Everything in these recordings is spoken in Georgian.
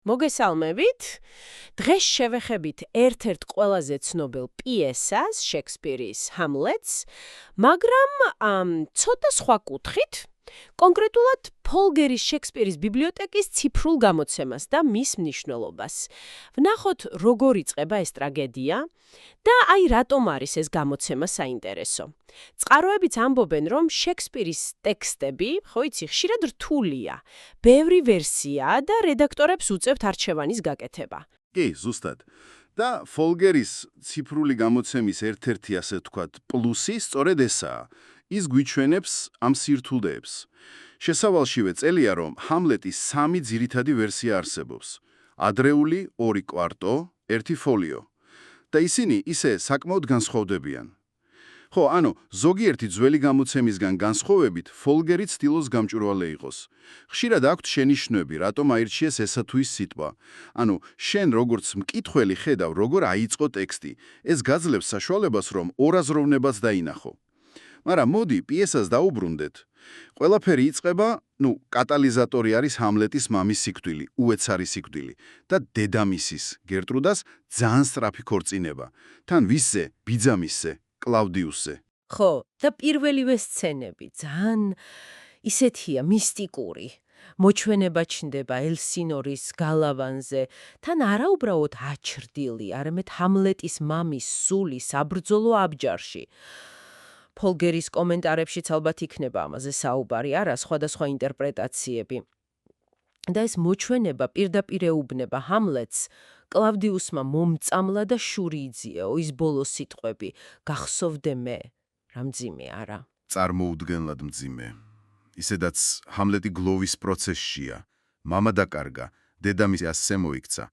მოგესალმებით. დღეს შევეხებით ერთ-ერთ ყველაზე ცნობილ პიესას, შექსპირის ჰამლეტს, მაგრამ ცოტა სხვა კუთხით, კონკრეტულად ფოლგერის შექსპირის ბიბლიოთეკის ციფრულ გამოცემას და მის მნიშვნელობას. ვნახოთ, როგორ იწყება ეს ტრაგედია და რატომ არის ეს გამოცემა საინტერესო. წყაროებიც ამბობენ, რომ შექსპირის ტექსტები, ხშირად რთულია, ბევრი ვერსიაა და რედაქტორებს უწევთ არჩევანის გაკეთება. კი, ზუსტად. და ფოლგერის ციფრული გამოცემის ერთ-ერთი ასე ვთქვათ პლუსი სწორედ ესაა. ის გვიჩვენებს ამ სირთულეებს. შესავალშივე წელია, რომ ჰამლეტის 3 ძირითადი ვერსია არსებობს. ადრეული, 2 კვარტო, 1 ფოლიო. და ისინი ისე საკმაოდ განსხვავდებიან. ზოგიერთი ძველი გამოცემისგან განსხვავებით, ფოლგერი ცდილობს გამჭვირვალე იყოს. ხშირად აქვთ შენიშვნები, რატომ აირჩიეს ესა თუ ის სიტყვა. შენ როგორც მკითხველი ხედავ, როგორ აიწყო ტექსტი. ეს გაძლევს საშუალებას, რომ ორაზროვნებაც დაინახო. მაგრამ მოდი, პიესას დაუბრუნდეთ. ყველაფერი იწყება, კატალიზატორი არის ჰამლეტის მამის სიკვდილი, უეცარი სიკვდილი და დედამისის, გერტრუდას ძალიან სწრაფი ქორწინება. თან ვისზე? ბიძამისზე, კლავდიუსზე. და პირველივე სცენები ძალიან ისეთია მისტიკური. მოჩვენება ჩნდება ელსინორის გალავანზე, თან არაუბრალოდ აჩრდილი, არამედ ჰამლეტის მამის სული საბრძოლო აბჯარში. ფოლგერის კომენტარებშიც ალბათ იქნება ამაზე საუბარი, სხვადასხვა ინტერპრეტაციები. და ეს მოჩვენება პირდაპირ ეუბნება ჰამლეტს, კლავდიუსმა მომწამლა და შური იძიეო, ის ბოლო სიტყვები, გახსოვდე მე, რა მძიმე არა. წარმოუდგენლად მძიმე. ისედაც ჰამლეტი გლოვის პროცესშია. მამა დაკარგა, დედამისი ასე მოიქცა.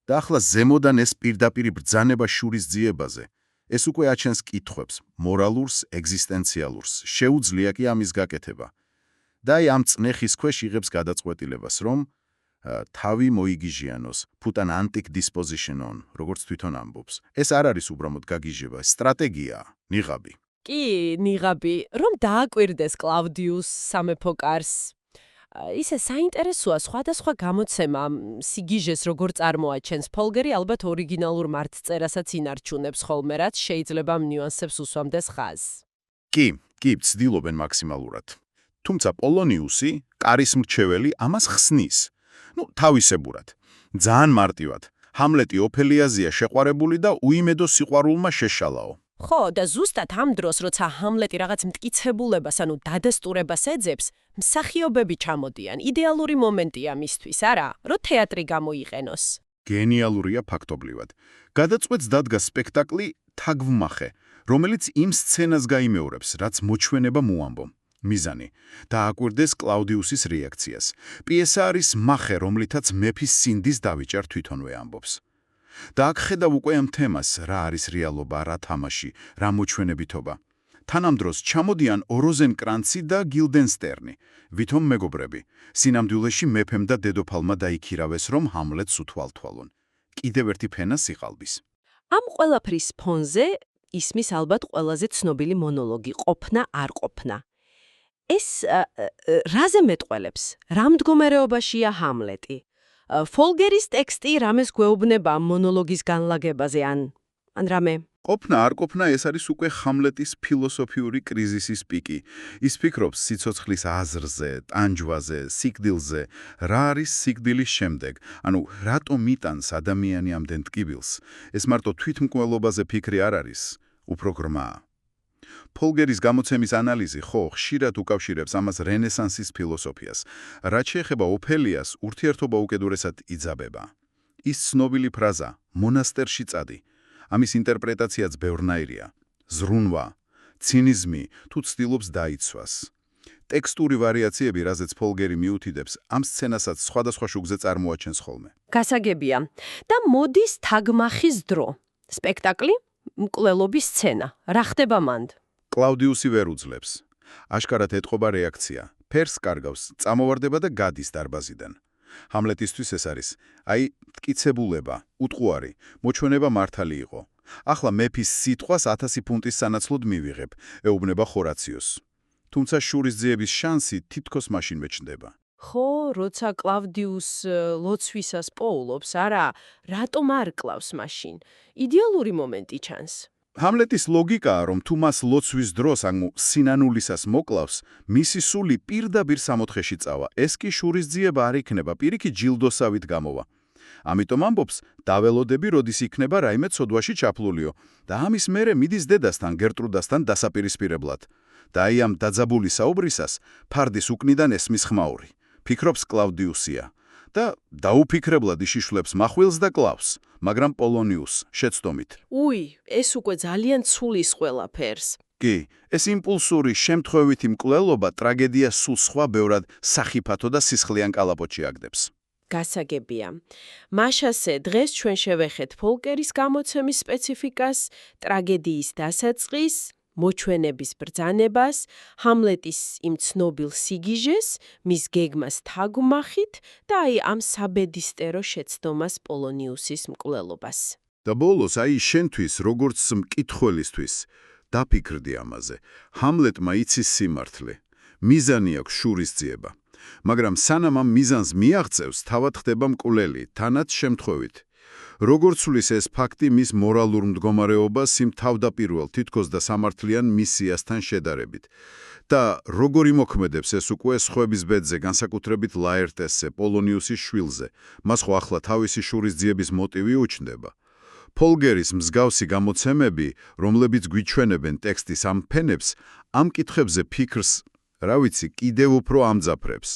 და ახლა ზემოდან ეს პირდაპირი ბრძანება შურის ძიებაზე. ეს უკვე აჩენს კითხვებს, მორალურს, ეგზისტენციალურს. შეუძლია კი ამის გაკეთება. და ამ წნეხის ქვეშ იღებს გადაწყვეტილებას, რომ თავი მოიგიჟიანოს, putan antic disposition on, როგორც თვითონ ამბობს. ეს არ არის უბრალოდ გაგიჟება, სტრატეგია, ნიღაბი. კი, ნიღაბი, რომ დააკვირდეს კლავდიუსს სამეფო კარს. ისე საინტერესოა სხვადასხვა გამოცემა სიგიჟეს როგორ წარმოაჩენს. ფოლგერი ალბათ ორიგინალურ მართწერასაც ინარჩუნებს ხოლმე, რაც შეიძლება ამ ნიუანსებს უსვამდეს ხაზს. კი, ცდილობენ მაქსიმალურად. თუმცა პოლონიუსი, კარის მრჩეველი, ამას ხსნის. თავისებურად. ძალიან მარტივად. ჰამლეტი ოფელიაზეა შეყვარებული და უიმედო სიყვარულმა შეშალაო. და ზუსტად ამ დროს, როცა ჰამლეტი რაღაც მტკიცებულებას, დადასტურებას ეძებს, მსახიობები ჩამოდიან. იდეალური მომენტია მისთვის, რომ თეატრი გამოიყენოს. გენიალურია ფაქტობრივად. გადაწყვეტს დადგა სპექტაკლი თაგვმახე, რომელიც იმ სცენას გაიმეორებს, რაც მოჩვენება მოამბო. მიზანი დააკვირდეს კლავდიუსის რეაქციას. პიესა არის მახე, რომლითაც მეფის სინდის დავიჭარ თვითონვე ამბობს. და აქ ხედავ უკვე ამ თემას, რა არის რეალობა, რა თამაში, რა მოჩვენებითობა. თანამდროს ჩამოდიან როზენკრანცი და გილდენსტერნი, ვითომ მეგობრები. სინამდვილეში მეფემ და დედოფალმა დაიქირავეს, რომ ჰამლეტს უთვალთვალონ. კიდევ ერთი ფენა სიყალბის. ამ ყველაფრის ფონზე ისმის ალბათ ყველაზე ცნობილი მონოლოგი, ყოფნა არ ყოფნა. ეს რაზე მეტყველებს? რა მდგომარეობაშია ჰამლეტი? ფოლგერის ტექსტი რამეს გვეუბნება მონოლოგის განლაგებაზე ან რამე? ყოფნა არ ყოფნა ეს არის უკვე ჰამლეტის ფილოსოფიური კრიზისის პიკი. ის ფიქრობს სიცოცხლის აზრზე, ტანჯვაზე, სიკვდილზე, რა არის სიკვდილის შემდეგ. რატომ იტანს ადამიანი ამდენ ტკივილს? ეს მარტო თვითმკვლელობაზე ფიქრი არ არის, უფრო ღრმაა. ფოლგერის გამოცემის ანალიზი ხშირად უკავშირებს ამას რენესანსის ფილოსოფიას. რაც შეეხება ოფელიას, ურთიერთობა უკიდურესად იძაბება. ის ცნობილი ფრაზა, მონასტერში წადი. ამის ინტერპრეტაციაც ბევრნაირია. ზრუნვა, ცინიზმი, თუ ცდილობს დაიცვას. ტექსტური ვარიაციები, რაზეც ფოლგერი მიუთითებს, ამ სცენასაც სხვადასხვა შუქზე წარმოაჩენს ხოლმე. გასაგებია. და მოდის თაგმახის დრო. სპექტაკლი, მკვლელობის სცენა. რა ხდება მანდ? კლავდიუსი ვერ უძლებს. აშკარად ეტყობა რეაქცია. ფერს კარგავს, წამოვარდება და გადის დარბაზიდან. ჰამლეტისთვის ეს არის, მტკიცებულება, უტყუარი, მოჩვენება მართალი იყო. ახლა მეფის სიტყვას 1000 ფუნტის სანაცვლოდ მივიღებ, ეუბნება ხორაციოს. თუმცა შურის ძიების შანსი თითქოს მაშინვე ჩნდება. ხო, როცა კლავდიუს ლოცვისას პოულობს, არა, რატომ არ კლავს მაშინ? იდეალური მომენტი ჩანს. ჰამლეტის ლოგიკაა, რომ თუ მას ლოცვის დროს, ანუ სინანულისას მოკლავს, მისი სული პირდაპირ სამოთხეში წავა. ეს კი შურისძიება არ იქნება, პირიქით ჯილდოსავით გამოვა. ამიტომ ამბობს, დაველოდები, როდის იქნება რაიმე ცოდვაში ჩაფლულიო და ამის მერე მიდის დედასთან, გერტრუდასთან დასაპირისპირებლად. და აი ამ დაძაბული საუბრისას ფარდის უკნიდან ესმის ხმაური. ფიქრობს კლავდიუსია და დაუფიქრებლად იშიშვლებს მახვილს და კლავს, მაგრამ პოლონიუსს შეცდომით. უი, ეს უკვე ძალიან ცulis ყველაფერს. კი, ეს იმპულსური შემთხვევითი მკვლელობა ტრაგედიას სულ სხვა ბევრად სახიფათო და სისხლიან კალაპოტში აგდებს. გასაგებია. მაშასე დღეს ჩვენ შევეხეთ ფოლკერის გამოცემის სპეციფიკას, ტრაგედიის დასაწყისს, მოჩვენების ბრძანებას, ჰამლეტის იმ ცნობილ სიგიჟეს, მის გეგმას თაგვმახით და აი ამ საბედისტერო შეცდომას პოლონიუსის მკვლელობას. და ბოლოს აი შენთვის, როგორც მკითხველისთვის, დაფიქრდი ამაზე. ჰამლეტმა იცის სიმართლე. მიზანი აქვს შურისძიება. მაგრამ სანამ ამ მიზანს მიაღწევს, თავად ხდება მკვლელი, თანაც შემთხვევით. როგორც სulis ეს ფაქტი მის მორალურ მდგომარეობას იმ თავდაპირველ თითქოს და სამართლიან მისიასთან შედარებით. და როგორ იმოქმედებს ეს უკვე სხვების ბედზე, განსაკუთრებით ლაერტესზე, პოლონიუსის შვილზე. მას ხო ახლა თავისი შურისძიების მოტივი უჩნდება. ფოლგერის მსგავსი გამოცემები, რომლებიც გვიჩვენებენ ტექსტის ამ ფენებს, ამ კითხებზე ფიქრს, რა ვიცი, კიდევ უფრო ამძაფრებს.